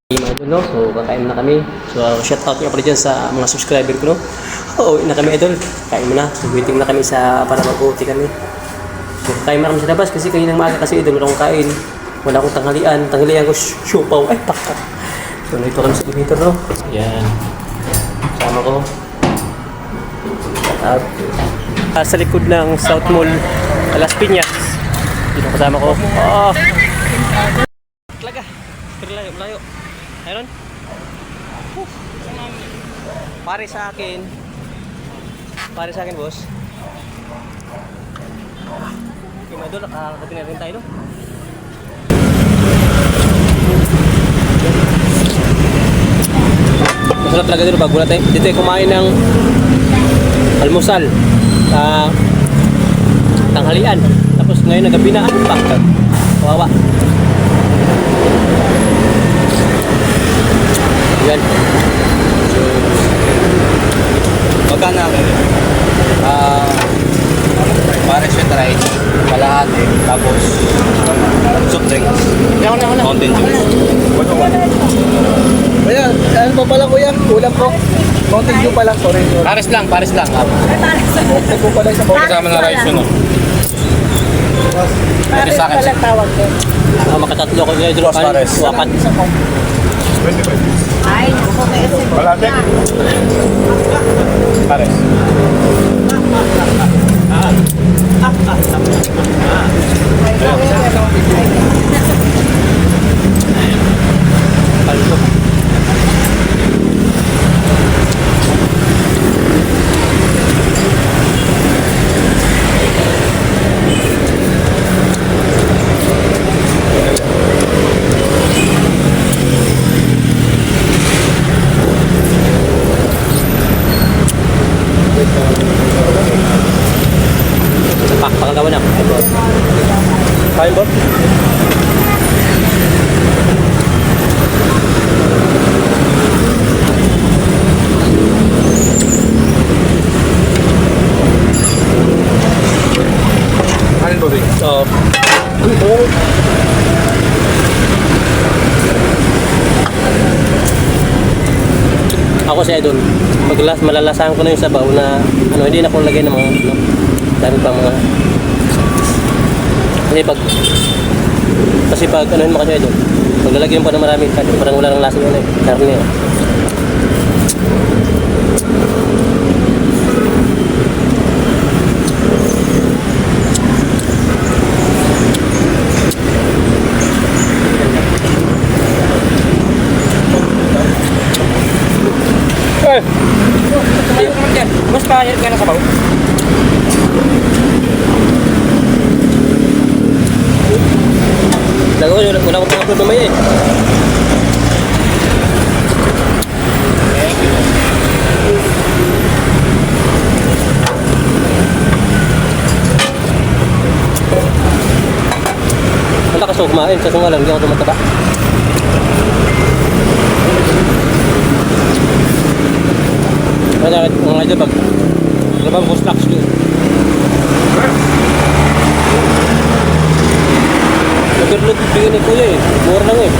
Mga idol, no? So, kakain na kami. So, shout out nga pala dyan sa mga subscriber ko, no? Oo, na kami, idol. Kain mo na. So, waiting na kami para mag-uti kami. So, kain na kami sa labas kasi kaninang maaga kasi, idol, wala akong kain. Wala akong tanghalian. Tanghalian ko, siopaw. Ay, pakka. So, nandito kami sa elevator, no? Ayan. Kasama ko. Shout out. Sa likod ng South Mall, Las Piñas. Dito kasama ko. Oh! Talaga. Pero layo, layo. Ayun. Pare sa akin. Pare sa akin, boss. Okay, mga idol, nakakatabi na rin tayo, no? Masarap talaga dito bago natin. Dito ay kumain ng almusal. Tanghalian. Tapos ngayon nagabi na. Kawawa. Yan. So, magkano ako? Pares with rice, kalahati, tapos soup drinks. Mountain Dew. Kuya, ano pa pala kuya? Ulam ko. Mountain Dew pa lang, sorry. Pares lang. Mountain Dew pa lang sa bawah. Kasama na rice yun, no? Pwede sa akin. makatatlo ko ngayon. Boss, pares. Wapat. Ay, naku, kaya Kalahati. Pares. Pakagawa na. Kain ba? Kanin ba, Vic? Oo. Ako si Idol. Malalasahan ko na yung sabaw na hindi na ko lagay ng mga dami pa mga kasi pag anuhin mo kasi Idol, pag lalagyan pa ng marami parang wala ng lasa yun karne yun. Mas kaya ka na sabaw? Wala akong pang-upload mamaya eh. Malakas ako kumain, sa sunga lang, hindi ako tumataba. Kaya mga idol, pag boss locks yun. Nag-upload bigyan ni Kuya eh, mura lang eh.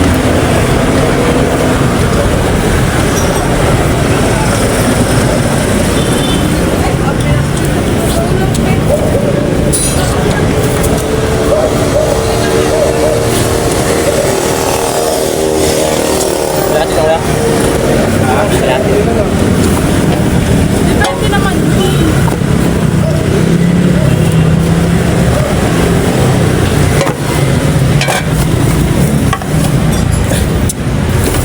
Kalahati lang wala? Kalahati. depende naman.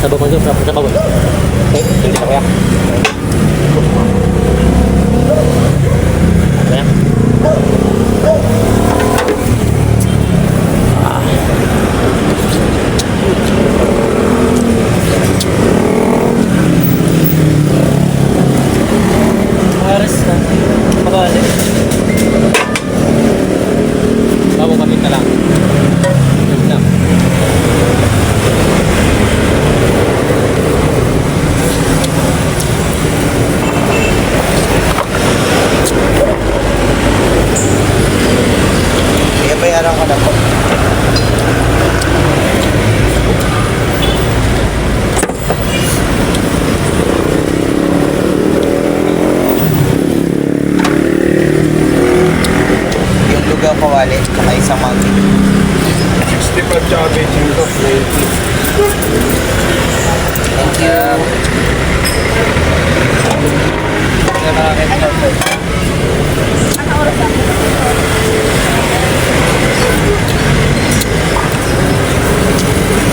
Sabaw mo dyan, sabaw. Okay, hindi na kaya. Kaya? Haras na. Pabalik. Bago kami ka lang. Ganda. ugali, tsaka isang mountain. 65 tsaka Beijing to. 90. Thank you.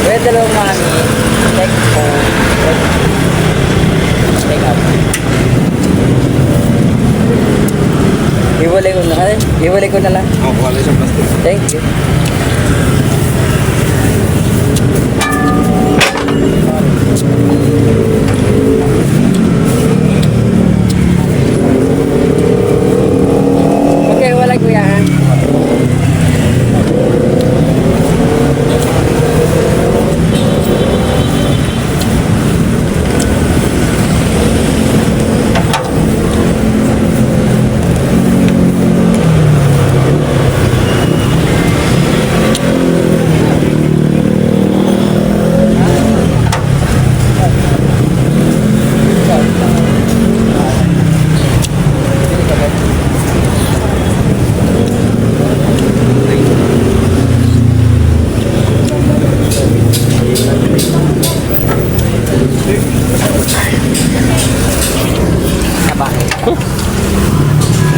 Pwede dalawang mami. Take home. Take out. Iwalay ko na. Iwalay ko na lang. Oh, wala sa plastic. Thank you. Okay, wala kuya ha.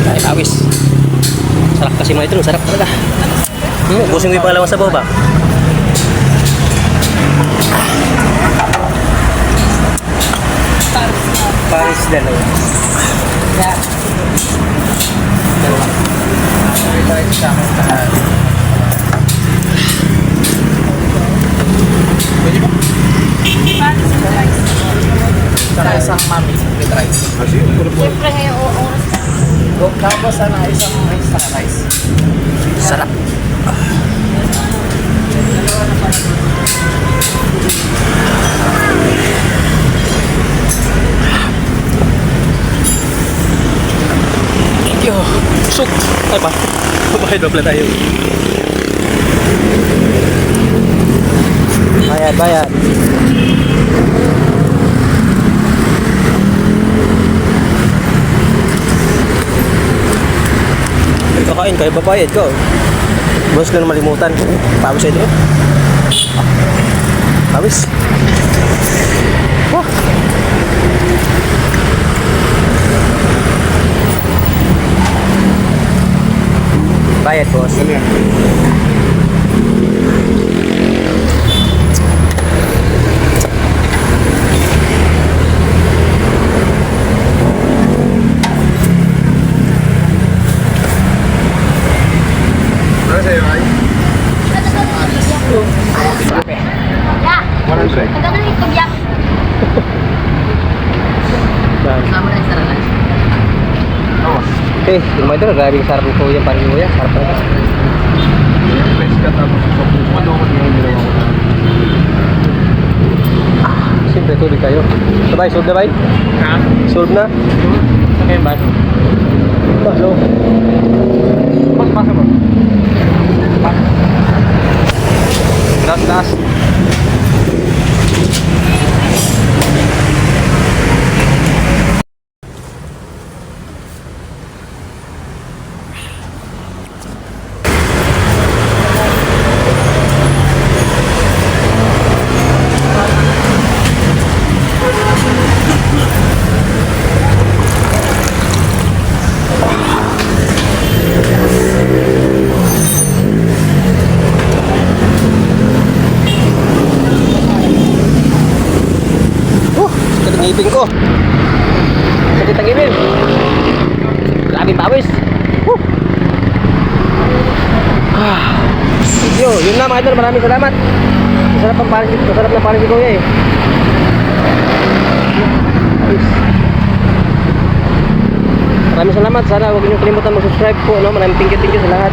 Ay, pawis. Sarap kasi mga ito, sarap talaga. Busin ko yung pangalawang sabaw ba? Paris dalawa. Yeah. Dalawa. Ito ay sa akin sa Tsaka isang mami with rice. Siyempre ngayon oras na. tapos isang rice sa rice. Sarap. Thank you. Suk. Ay pa. Bayad pala tayo. Bayad, bayad. Ay, kakain kayo, babayad ko. Boss ko na malimutan. Pawis ito. Pawis. Wah. Bayad, boss. Ano sa'yo, ay? Ya. 100. Ito na itong yak. Sama na sa rice. Oo. Okay, yung mga ito, driving sarap ng kuya, parang kuya. Sarap talaga. Best ka tapos sa pumadukot yung ginawa ko na. Siyempre, tuloy kayo. Sabay, solve na ba? Ha? Solve na? Okay, baso. Baso. Baso mo. Taas, taas. Ngipin ko. Sakit ang ngipin. Grabe pawis. Yun na mga idol, maraming salamat. Masarap ang pares, masarap na pares si Kuya eh. Ayos. Maraming salamat. Sana huwag niyo kalimutan mag-subscribe po, no? Maraming thank you sa lahat.